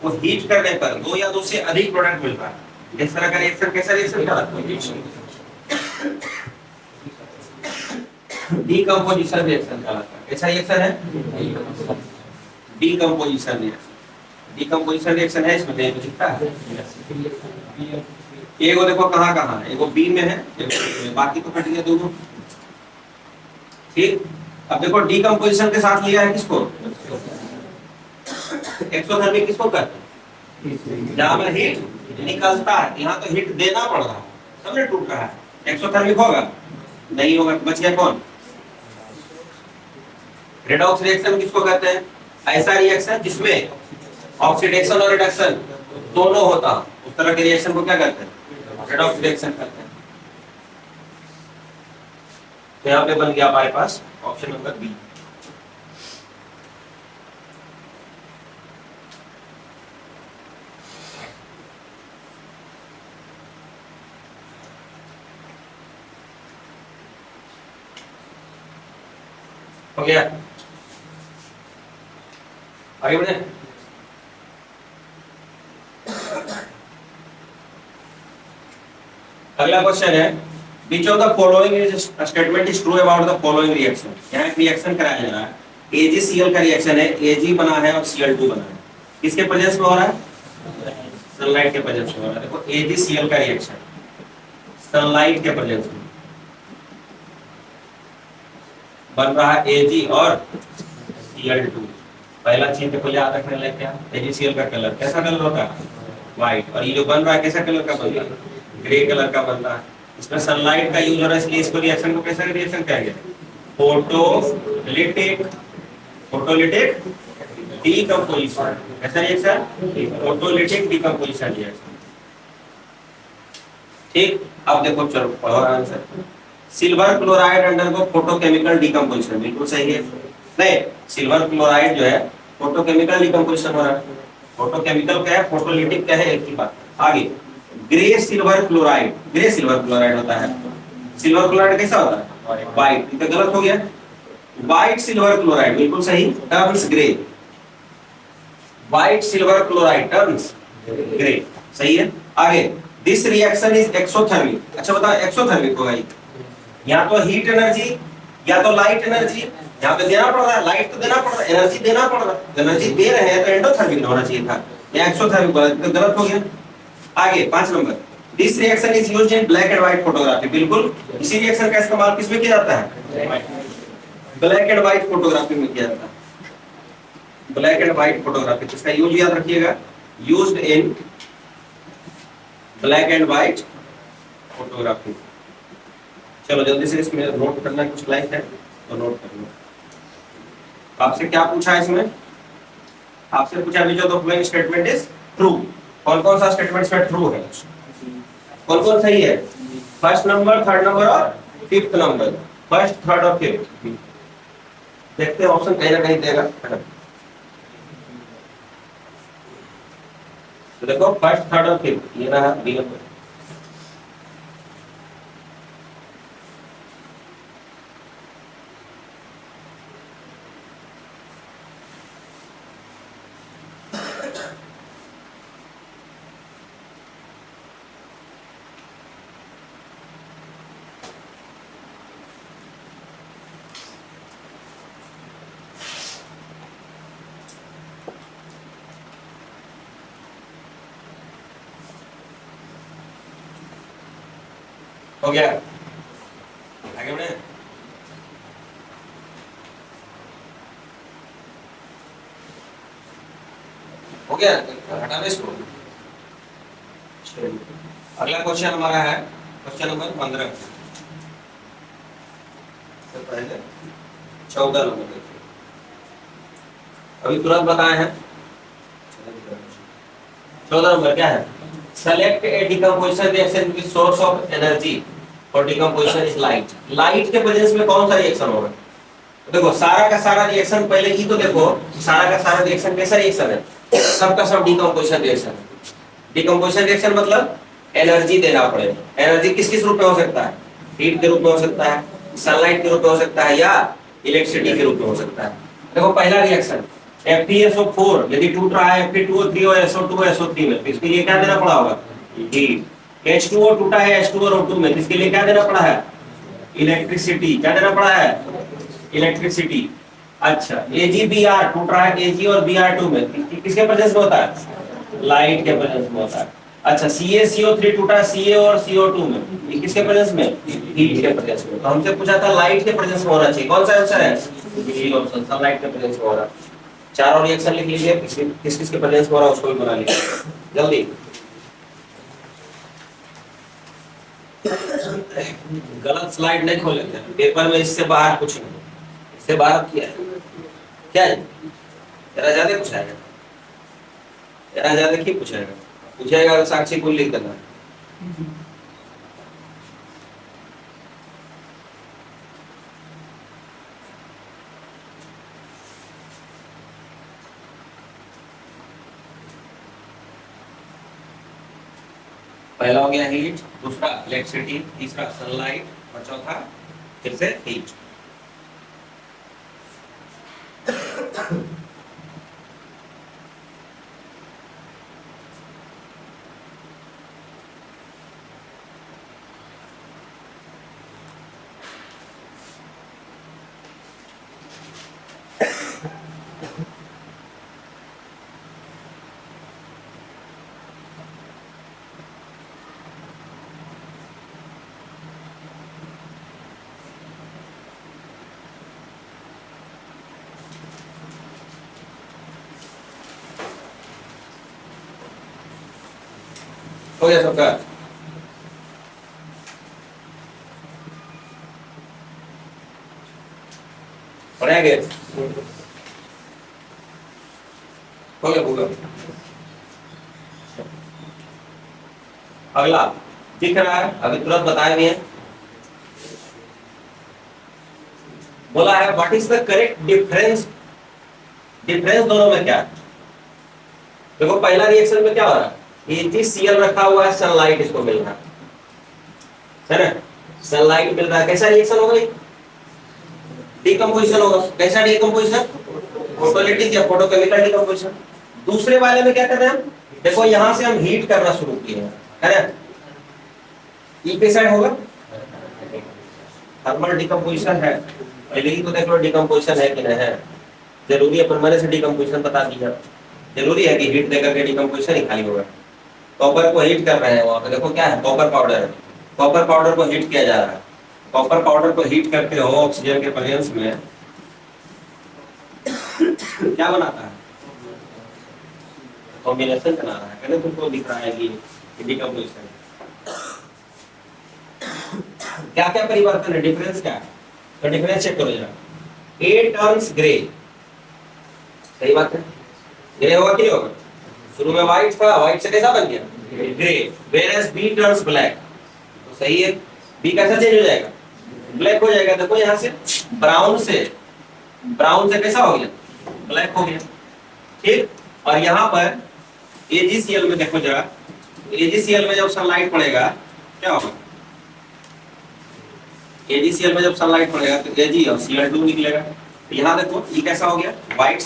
को हीट करने पर दो या दो से अधिक प्रोडक्ट मिल रहा है, इस तरह का रिएक्शन कैसा रिएक्शन कहलाता है, डीकंपोजिशन रिएक्शन कहलाता है। कैसा रिएक्शन है, डीकंपोजिशन रिएक्शन। डीकंपोजिशन रिएक्शन है इसमें दिखता है, एगो देखो कहां कहां है, एगो बी में है, बाकी तो कट गया दोनों, ठीक। अब देखो डीकंपोजिशन के साथ लिया है किसको, एक्सोथर्मिक किसको कहते हैं, जहां पर हीट निकलता है, यहाँ तो हीट देना पड़ रहा है, समझे, टूट रहा है, एक्सोथर्मिक होगा नहीं होगा, बच गया कौन, रेडॉक्स रिएक्शन किसको कहते हैं, ऐसा रिएक्शन जिसमें ऑक्सीडेशन और रिडक्शन दोनों होता, उस तरह के रिएक्शन को क्या कहते हैं, रेडॉक्स रिएक्शन कहते हैं। तो यहाँ पे बन गया हमारे पास ऑप्शन नंबर बी। हो गया, आगे बढ़े। अगला क्वेश्चन है, which of the following is statement is true about the following reaction। यहाँ एक रिएक्शन कराया जा रहा है, AgCl का रिएक्शन है, Ag बना है और Cl2 बना है, किसके प्रेजेंस में हो रहा है, सनलाइट के प्रेजेंस में हो रहा है। देखो AgCl का रिएक्शन सनलाइट के प्रेजेंस में बन रहा है, Ag और Cl2। पहला चीज देखो याद रखने लायक क्या, AgCl का कलर कैसा कलर होता है, व्हाइट, और ये जो बन रहा है कैसा कलर का बन रहा है, ग्रे कलर का बन रहा है। इसमें सनलाइट का यूज हो रहा है, इसलिए इसको रिएक्शन को कैसा रिएक्शन कहेंगे, फोटोलिटिक, फोटोलिटिक डीकंपोजिशन। कैसा रिएक्शन, फोटोलिटिक डीकंपोजिशन रिएक्शन, ठीक। अब देखो चलो पढ़ो answer, silver chloride undergo photochemical decomposition, बिल्कुल सही है। नहीं, सिल्वर क्लोराइड जो है फोटोकेमिकल डीकंपोजिशन हो रहा है, फोटोकेमिकल क्या है, फोटोलिटिक क्या है, एक ही बात। आगे grey silver chloride, grey silver chloride होता है, सिल्वर क्लोराइड कैसा होता है, व्हाइट, ये तो गलत हो गया, व्हाइट सिल्वर क्लोराइड बिल्कुल सही, turns grey, white silver chloride turns grey, सही है। आगे दिस रिएक्शन इज एक्सोथर्मिक, अच्छा बताओ एक्सोथर्मिक होगा, या तो हीट एनर्जी या तो लाइट एनर्जी, यहाँ पे देना पड़ रहा है, लाइट तो देना पड़ रहा है, एनर्जी देना पड़ रहा है, एनर्जी दे रहे हैं तो एंडोथर्मिक होना चाहिए था, या एक्सोथर्मिक तो गलत हो गया। आगे 5 number, this reaction is used in black and white photography, बिल्कुल इसी रिएक्शन का इस्तेमाल किसमें किया जाता है, ब्लैक एंड व्हाइट फोटोग्राफी में किया जाता है, ब्लैक एंड व्हाइट फोटोग्राफी, इसका यूज याद रखिएगा, used in black and white photography. चलो जल्दी से इसमें नोट करना, कुछ लाइक है तो नोट कर लो। आपसे क्या पूछा है इसमें, आपसे पूछा विच of the following statement is true, कौन कौन सा स्टेटमेंट इसमें ट्रू है, कौन कौन सही है, फर्स्ट नंबर, थर्ड नंबर और फिफ्थ नंबर, फर्स्ट थर्ड और फिफ्थ। देखते हैं ऑप्शन कहीं ना कहीं देगा, तो देखो फर्स्ट थर्ड और फिफ्थ ये रहा बी नंबर। हो गया, आगे बढ़े। हो गया, हटाना इसको। अगला क्वेश्चन हमारा है क्वेश्चन नंबर 15 से पहले 14 नंबर देखिए, अभी तुरंत बताए हैं। 14 नंबर क्या है? Select A decomposition reaction with source of energy और डिकम्पोजिशन इज लाइट। लाइट के प्रेजेंस में कौन सा रिएक्शन होगा? देखो सारा का सारा रिएक्शन, पहले ही तो देखो सारा का सारा रिएक्शन कैसा रिएक्शन है? सबका सब डिकम्पोजिशन रिएक्शन है। डिकम्पोजिशन रिएक्शन मतलब एनर्जी देना पड़ेगा। एनर्जी किस किस रूप में हो सकता है? हीट के रूप में हो सकता है, सनलाइट के रूप में हो सकता है, या इलेक्ट्रिसिटी के रूप में हो सकता है। देखो पहला रिएक्शन FeSO4 यदि टूट रहा है Fe2O3 और SO2 में, तो इसके लिए क्या देना पड़ा होगा? हीट। H2O टूटा है H2 और O2 में, तो इसके लिए क्या देना पड़ा है? इलेक्ट्रिसिटी। क्या देना पड़ा है? इलेक्ट्रिसिटी। अच्छा AgBr टूट रहा है Ag और Br2 में, किसके प्रेजेंस में होता है? लाइट के प्रेजेंस में होता है। अच्छा CaCO3 टूटा है Ca और CO2 में, ये किसके प्रेजेंस में? हीट के प्रेजेंस में। तो हमसे पूछा था लाइट के प्रेजेंस में होना चाहिए, कौन सा आंसर है? बी ऑप्शन, सनलाइट के प्रेजेंस में हो रहा है। चारों रिएक्शन लिख लीजिए, किस किस के प्रेजेंस में हो रहा है उसको भी बना लीजिए जल्दी। गलत स्लाइड नहीं खोलेंगे पेपर में, इससे बाहर कुछ नहीं, इससे बाहर क्या है? जरा ज्यादा कुछ आएगा, जरा ज्यादा की पूछेगा, पूछेगा साक्षी को लिख देना। पहला हो गया हीट, दूसरा इलेक्ट्रिसिटी, तीसरा सनलाइट और चौथा फिर से हीट। हो गया सबका? पढ़ेंगे? हो गया पूरा? अगला दिख रहा है, अभी तुरंत बताए भी है। बोला है what is the correct difference, difference दोनों में क्या है? देखो पहला रिएक्शन में क्या हो रहा है? AgCl रखा हुआ है, सनलाइट इसको मिल रहा है ना, सनलाइट मिल रहा है, कैसा रिएक्शन होगा? डिकम्पोजिशन होगा। कैसा डिकम्पोजिशन? फोटोलिटिक या फोटोकेमिकल डिकम्पोजिशन। दूसरे वाले में क्या कर रहे हैं हम? देखो यहां से हम हीट करना शुरू किए हैं, है ना, ये कैसा होगा? थर्मल डिकम्पोजिशन है। पहले ही तो देख लो डिकम्पोजिशन है कि नहीं है। जरूरी है पर मैंने से डिकम्पोजिशन बता दिया, जरूरी है कि हीट देकर के डिकम्पोजिशन ही खाली होगा। कॉपर को हीट कर रहे हैं वहां पे, देखो क्या है? कॉपर पाउडर है। कॉपर पाउडर को हीट किया जा रहा है। कॉपर पाउडर को हीट करते हो ऑक्सीजन के प्रेजेंस में क्या बनाता है? कॉम्बिनेशन बना रहा है, कहने तुमको दिख रहा है कि डिकम्पोजिशन। क्या क्या परिवर्तन है, डिफरेंस क्या है? तो डिफरेंस चेक करो जरा। ए टर्न्स ग्रे, सही बात है, ग्रे होगा कि नहीं होगा? शुरू में व्हाइट था, व्हाइट से कैसा बन गया? Grey. Whereas B turns black, तो सही है, बी कैसा चेंज हो जाएगा? ब्लैक हो जाएगा। देखो यहां से ब्राउन से कैसा हो गया? ब्लैक हो गया, ठीक। और यहाँ पर AgCl में देखो जरा, AgCl में जब सनलाइट पड़ेगा क्या होगा? AgCl में जब सनलाइट पड़ेगा तो Ag और Cl2 निकलेगा। तो यहाँ देखो ये कैसा हो गया, व्हाइट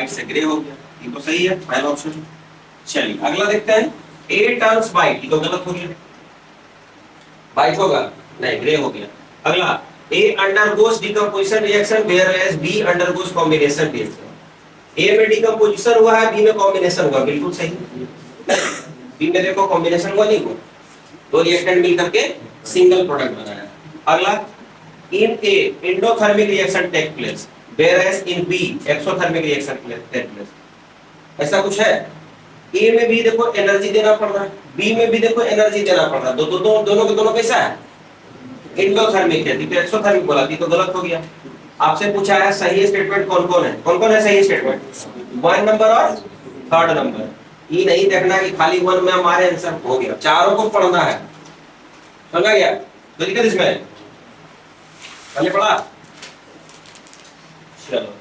से ग्रे हो गया, ये तो सही है पहला ऑप्शन। चलिए अगला देखते हैं, A टर्न्स व्हाइट, ये तो गलत हो गया, व्हाइट होगा नहीं, ग्रे हो गया। अगला A undergoes decomposition reaction whereas B undergoes combination reaction. A में डिकम्पोजिशन हुआ है, B में कॉम्बिनेशन हुआ, बिल्कुल सही। B में देखो कॉम्बिनेशन हुआ नहीं हुआ, दो रिएक्टेंट मिल करके सिंगल प्रोडक्ट बनाया। अगला in A endothermic reaction take place whereas in B exothermic reaction take place। ऐसा कुछ है? A में भी देखो एनर्जी देना पड़ रहा है, B में भी देखो एनर्जी देना पड़ रहा है, दोनों के दोनों कैसा है? एंडोथर्मिक है, तो एक्सोथर्मिक बोला थी तो गलत हो गया। आपसे पूछा है सही स्टेटमेंट कौन कौन है, कौन कौन है सही स्टेटमेंट? 1 नंबर और 3rd नंबर। ये नहीं देखना कि खाली 1 में हमारे आंसर हो गया, चारों को पढ़ना है, समझा गया? तो दिक्कत इसमें पहले पढ़ा। चलो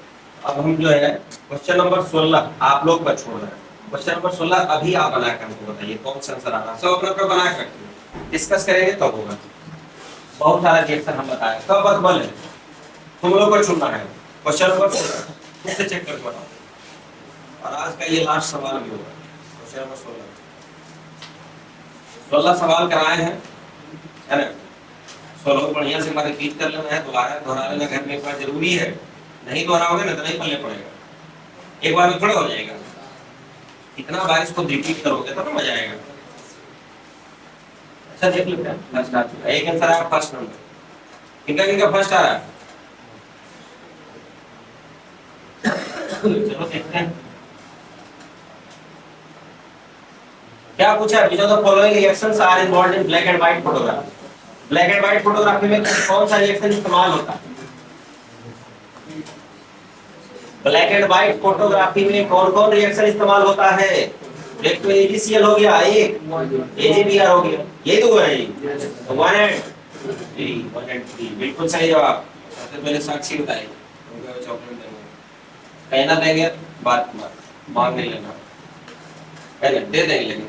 अब हम जो है क्वेश्चन नंबर 16 आप लोग पर छोड़ रहे हैं। क्वेश्चन नंबर 16 अभी आप बना कर हमको बताइए कौन सा आंसर आ रहा है, सब अपना बना कर डिस्कस करेंगे तब होगा। बहुत सारा रिएक्शन हम बताए, सब अकबल है, तुम लोग को चुनना है। क्वेश्चन नंबर 16 खुद से चेक करके बताओ, और आज का ये लास्ट सवाल भी होगा। क्वेश्चन नंबर 16 सवाल कराए हैं, है ना? 16 को बढ़िया से रिपीट कर लेना है, दोबारा दोहरा लेना घर में एक बार जरूरी है, नहीं दोहराओगे ना तो नहीं पढ़ने पड़ेगा, एक बार में थोड़ा हो जाएगा। इतना बार इसको रिपीट करोगे तो मजा आएगा। अच्छा देख लेते हैं, फर्स्ट आ चुका है, एक आंसर आया फर्स्ट नंबर, किनका फर्स्ट आ रहा है? चलो देखते हैं क्या पूछा है। Which of the following reactions are involved in black and white photograph. Black and white photography में कौन सा रिएक्शन इस्तेमाल होता है? ब्लैक एंड व्हाइट फोटोग्राफी में कौन कौन रिएक्शन इस्तेमाल होता है? एक तो AgCl हो गया, एक AgBr हो गया, ये तो है 1 एंड 3 बिल्कुल सही जवाब। सबसे पहले साक्षी बताई, उनको चॉकलेट देंगे, कहना देंगे बात मांग नहीं लेना, है ना? दे देंगे, लेकिन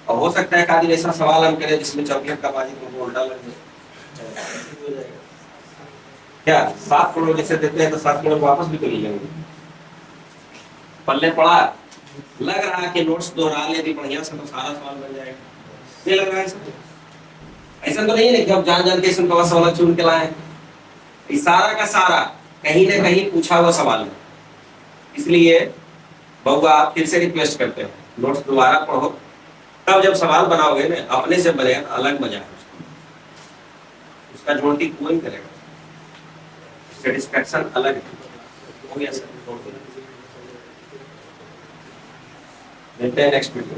और हो सकता है कादिर ऐसा सवाल हम करें जिसमें चॉकलेट का बाजी तुमको उल्टा लग जाए। क्या 7 करोड़ जैसे देते हैं तो 7 करोड़ वापस भी तो ले लेंगे। पल्ले पड़ा, लग रहा है कि नोट्स दोहरा ले बढ़िया से तो सारा सवाल बन जाएगा, ये लग रहा है ऐसा तो नहीं है कि अब जान के इसमें सवाल चुन के लाए। इस सारा का सारा कहीं ना कहीं पूछा हुआ सवाल है, इसलिए बउआ आप फिर से रिक्वेस्ट करते हैं नोट्स दोबारा पढ़ो, तब जब सवाल बनाओगे ना अपने से बनेगा अलग मजा है, उसका जोड़ती कोई नहीं करेगा, सेटिस्फैक्शन अलग है। हो गया सर, मिलते हैं नेक्स्ट वीडियो।